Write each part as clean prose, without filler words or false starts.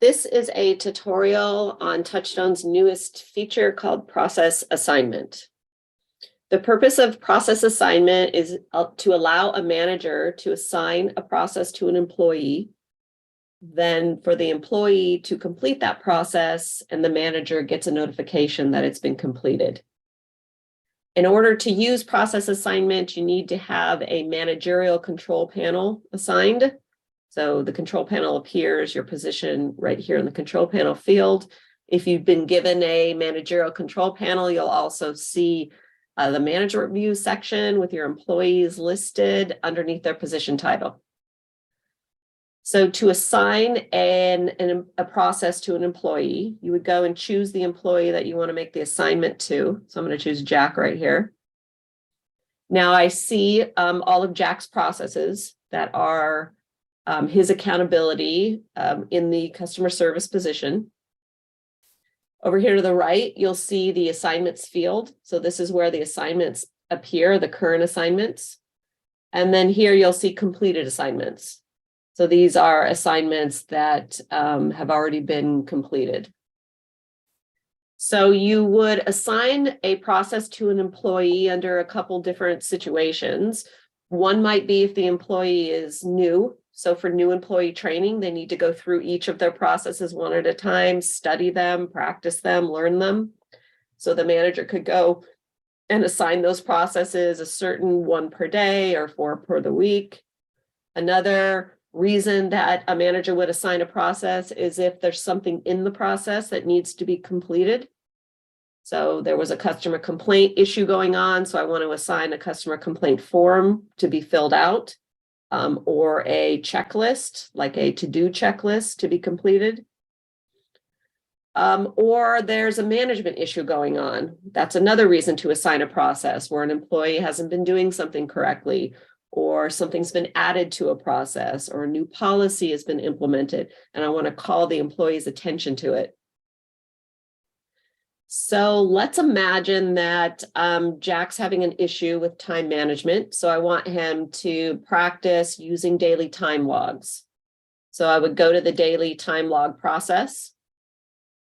This is a tutorial on TouchStone's newest feature called Process Assignment. The purpose of Process Assignment is to allow a manager to assign a process to an employee, then for the employee to complete that process, and the manager gets a notification that it's been completed. In order to use Process Assignment, you need to have a managerial control panel assigned. So the control panel appears, your position right here in the control panel field. If you've been given a managerial control panel, you'll also see the manager view section with your employees listed underneath their position title. So to assign a process to an employee, you would go and choose the employee that you want to make the assignment to. So I'm going to choose Jack right here. Now I see all of Jack's processes that are his accountability in the customer service position. Over here to the right, you'll see the assignments field. So this is where the assignments appear, the current assignments. And then here you'll see completed assignments. So these are assignments that have already been completed. So you would assign a process to an employee under a couple different situations. One might be if the employee is new. So for new employee training, they need to go through each of their processes one at a time, study them, practice them, learn them. So the manager could go and assign those processes a certain one per day or 4 per the week. Another reason that a manager would assign a process is if there's something in the process that needs to be completed. So there was a customer complaint issue going on, so I want to assign a customer complaint form to be filled out, or a checklist, like a to-do checklist to be completed. Or there's a management issue going on. That's another reason to assign a process where an employee hasn't been doing something correctly, or something's been added to a process, or a new policy has been implemented, and I want to call the employee's attention to it. So let's imagine that Jack's having an issue with time management. So I want him to practice using daily time logs. So I would go to the daily time log process.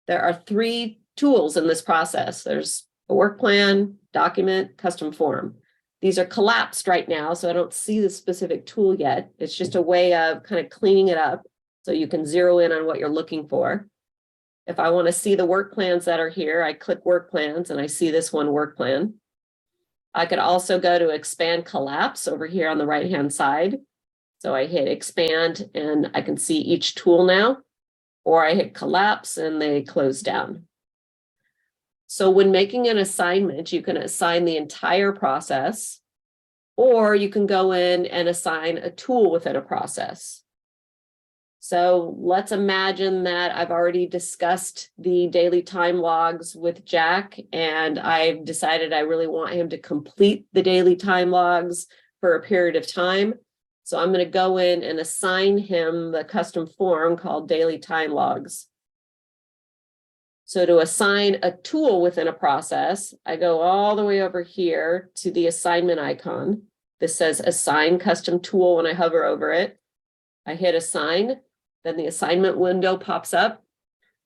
There are 3 tools in this process. There's a work plan, document, custom form. These are collapsed right now, so I don't see the specific tool yet. It's just a way of kind of cleaning it up so you can zero in on what you're looking for. If I want to see the work plans that are here, I click work plans and I see this one work plan. I could also go to expand collapse over here on the right-hand side. So I hit expand and I can see each tool now, or I hit collapse and they close down. So when making an assignment, you can assign the entire process, or you can go in and assign a tool within a process. So let's imagine that I've already discussed the daily time logs with Jack, and I've decided I really want him to complete the daily time logs for a period of time. So I'm going to go in and assign him the custom form called daily time logs. So to assign a tool within a process, I go all the way over here to the assignment icon. This says assign custom tool when I hover over it. I hit assign. Then the assignment window pops up.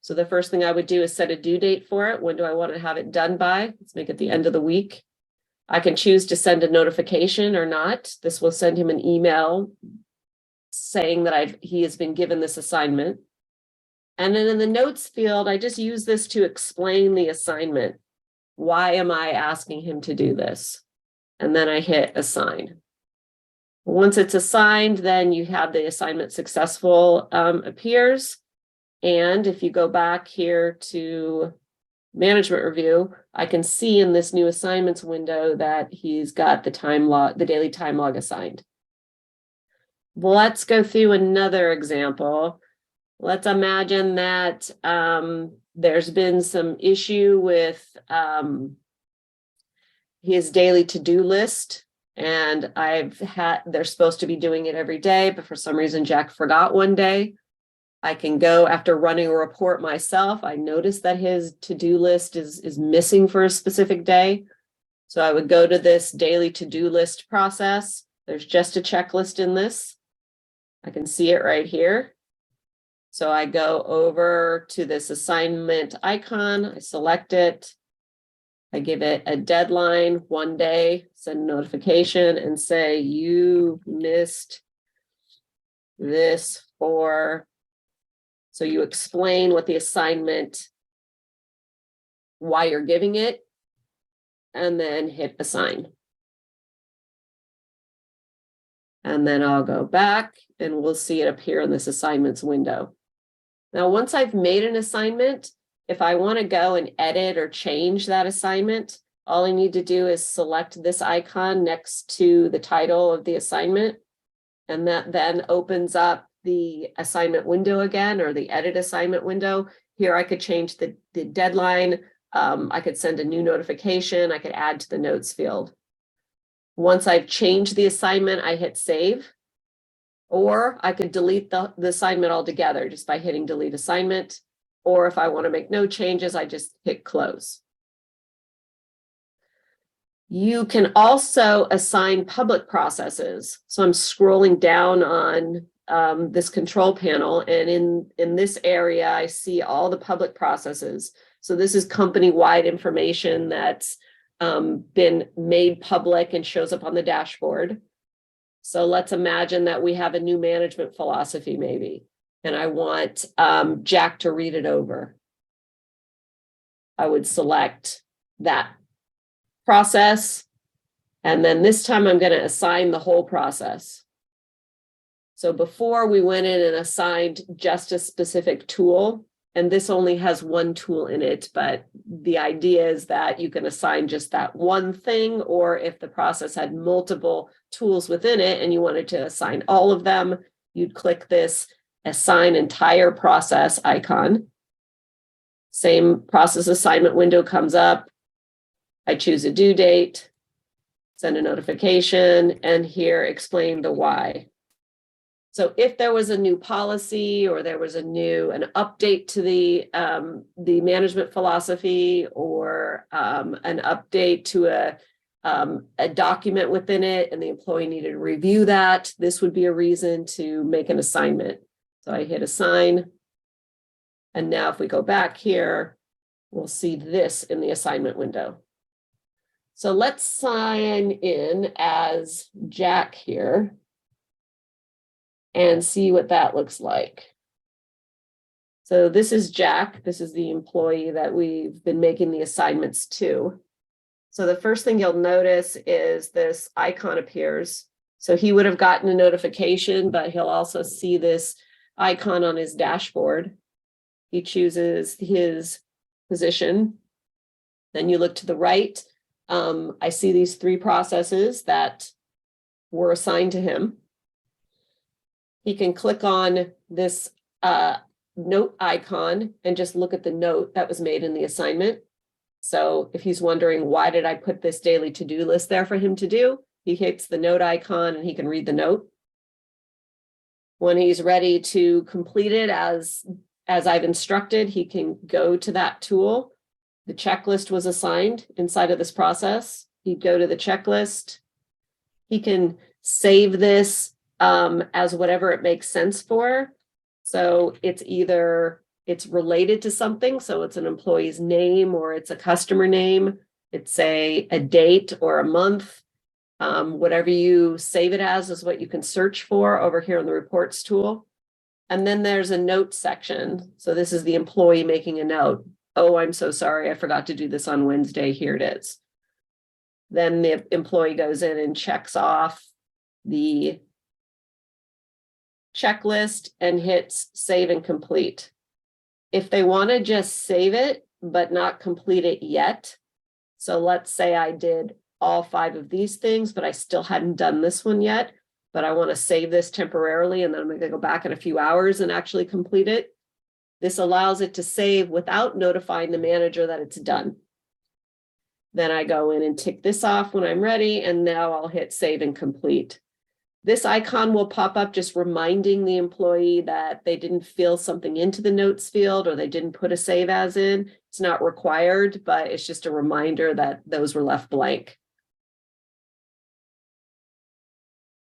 So the first thing I would do is set a due date for it. When do I want to have it done by? Let's make it the end of the week. I can choose to send a notification or not. This will send him an email saying that he has been given this assignment. And then in the notes field, I just use this to explain the assignment. Why am I asking him to do this? And then I hit assign. Once it's assigned, then you have the assignment successful appears. And if you go back here to management review, I can see in this new assignments window that he's got the time log, the daily time log assigned. Let's go through another example. Let's imagine that there's been some issue with his daily to-do list. And they're supposed to be doing it every day, but for some reason, Jack forgot one day. I can go after running a report myself. I notice that his to-do list is missing for a specific day. So I would go to this daily to-do list process. There's just a checklist in this. I can see it right here. So I go over to this assignment icon, I select it, I give it a deadline, 1 day, send a notification and say, you missed this for, so you explain what the assignment, why you're giving it, and then hit assign. And then I'll go back and we'll see it appear in this assignments window. Now, once I've made an assignment, if I want to go and edit or change that assignment, all I need to do is select this icon next to the title of the assignment. And that then opens up the assignment window again, or the edit assignment window. Here I could change the deadline. I could send a new notification. I could add to the notes field. Once I've changed the assignment, I hit save. Or I could delete the assignment altogether just by hitting delete assignment. Or if I want to make no changes, I just hit close. You can also assign public processes. So I'm scrolling down on this control panel, and in this area, I see all the public processes. So this is company-wide information that's been made public and shows up on the dashboard. So let's imagine that we have a new management philosophy maybe, and I want Jack to read it over. I would select that process, and then this time I'm going to assign the whole process. So before we went in and assigned just a specific tool, and this only has one tool in it, but the idea is that you can assign just that one thing, or if the process had multiple tools within it and you wanted to assign all of them, you'd click this assign entire process icon. Same process assignment window comes up. I choose a due date, send a notification, and here explain the why. So if there was a new policy, or there was an update to the management philosophy, or an update to a document within it, and the employee needed to review that, this would be a reason to make an assignment. So I hit assign. And now if we go back here, we'll see this in the assignment window. So let's sign in as Jack here and see what that looks like. So this is Jack. This is the employee that we've been making the assignments to. So the first thing you'll notice is this icon appears. So he would have gotten a notification, but he'll also see this icon on his dashboard. He chooses his position. Then you look to the right. I see these 3 processes that were assigned to him. He can click on this note icon and just look at the note that was made in the assignment. So if he's wondering, why did I put this daily to-do list there for him to do? He hits the note icon and he can read the note. When he's ready to complete it as I've instructed, he can go to that tool. The checklist was assigned inside of this process. He'd go to the checklist. He can save this as whatever it makes sense for. So it's either it's related to something, so it's an employee's name, or it's a customer name, it's a date or a month. Whatever you save it as is what you can search for over here in the reports tool. And then there's a note section. So this is the employee making a note. Oh, I'm so sorry, I forgot to do this on Wednesday. Here it is. Then the employee goes in and checks off the checklist and hits save and complete. If they want to just save it, but not complete it yet. So let's say I did all 5 of these things, but I still hadn't done this one yet, but I want to save this temporarily, and then I'm going to go back in a few hours and actually complete it. This allows it to save without notifying the manager that it's done. Then I go in and tick this off when I'm ready, and now I'll hit save and complete. This icon will pop up just reminding the employee that they didn't fill something into the notes field, or they didn't put a save as in. It's not required, but it's just a reminder that those were left blank.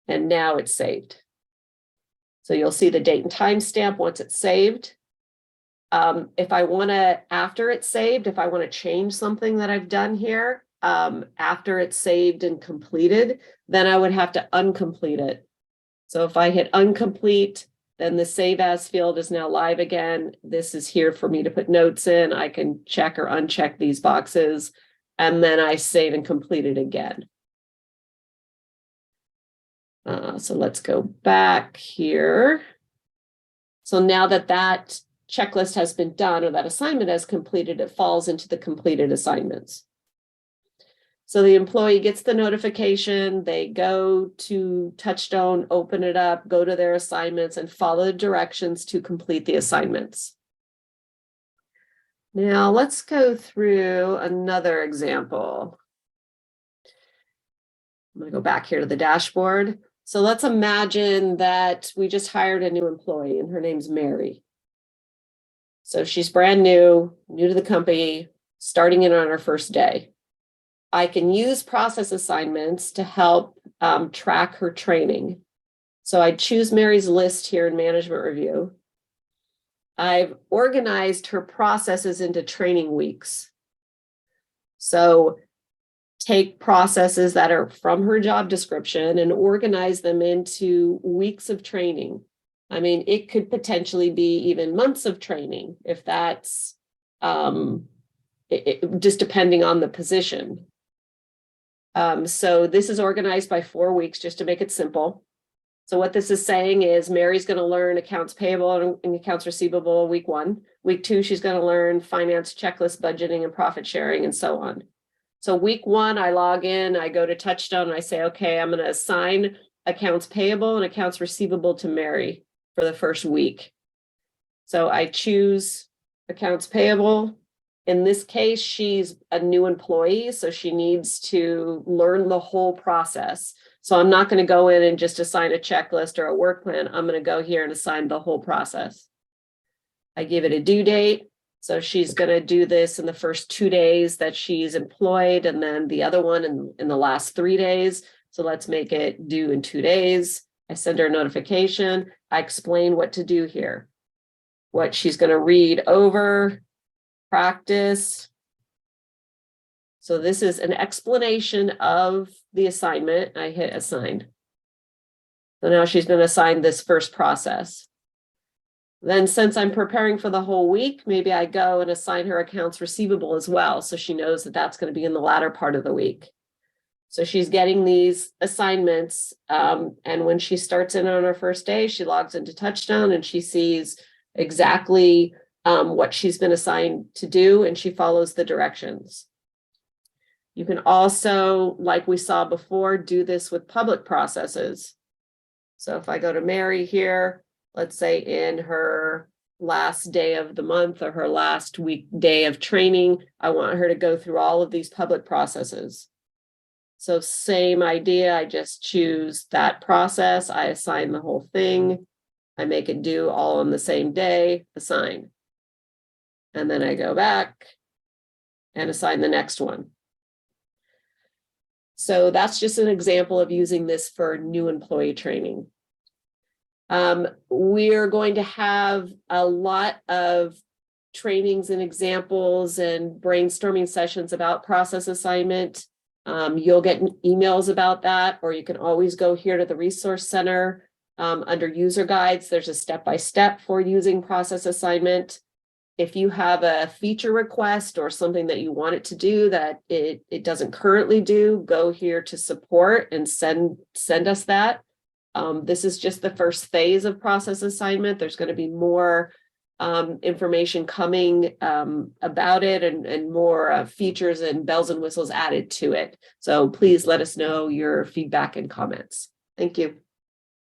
And now it's saved. So you'll see the date and time stamp once it's saved. If I want to, after it's saved, if I want to change something that I've done here, after it's saved and completed, then I would have to uncomplete it. So if I hit uncomplete, then the save as field is now live again. This is here for me to put notes in. I can check or uncheck these boxes, and then I save and complete it again. So let's go back here. So now that that checklist has been done, or that assignment has completed, it falls into the completed assignments. So the employee gets the notification, they go to TouchStone, open it up, go to their assignments, and follow the directions to complete the assignments. Now let's go through another example. I'm going to go back here to the dashboard. So let's imagine that we just hired a new employee, and her name's Mary. So she's brand new to the company, starting in on her first day. I can use process assignments to help track her training. So I choose Mary's list here in Management Review. I've organized her processes into training weeks. So take processes that are from her job description and organize them into weeks of training. I mean, it could potentially be even months of training if that's just depending on the position. So this is organized by 4 weeks just to make it simple. So what this is saying is Mary's going to learn accounts payable and accounts receivable week 1. Week 2, she's going to learn finance, checklist, budgeting, and profit sharing, and so on. So week 1, I log in, I go to TouchStone, and I say, okay, I'm going to assign accounts payable and accounts receivable to Mary for the first week. So I choose accounts payable. In this case, she's a new employee, so she needs to learn the whole process. So I'm not going to go in and just assign a checklist or a work plan. I'm going to go here and assign the whole process. I give it a due date. So she's going to do this in the first 2 days that she's employed, and then the other one in the last 3 days. So let's make it due in 2 days. I send her a notification. I explain what to do here, what she's going to read over, practice. So this is an explanation of the assignment. I hit assign. So now she's been assigned this first process. Then since I'm preparing for the whole week, maybe I go and assign her accounts receivable as well. So she knows that that's going to be in the latter part of the week. So she's getting these assignments. And when she starts in on her first day, she logs into TouchStone and she sees exactly what she's been assigned to do, and she follows the directions. You can also, like we saw before, do this with public processes. So if I go to Mary here, let's say in her last day of the month or her last week day of training, I want her to go through all of these public processes. So same idea, I just choose that process, I assign the whole thing, I make it due all on the same day, assign. And then I go back and assign the next one. So that's just an example of using this for new employee training. We're going to have a lot of trainings and examples and brainstorming sessions about process assignment. You'll get emails about that, or you can always go here to the Resource Center. Under user guides, there's a step-by-step for using process assignment. If you have a feature request or something that you want it to do that it doesn't currently do, go here to support and send us that. This is just the first phase of process assignment. There's going to be more information coming about it and more features and bells and whistles added to it. So please let us know your feedback and comments. Thank you.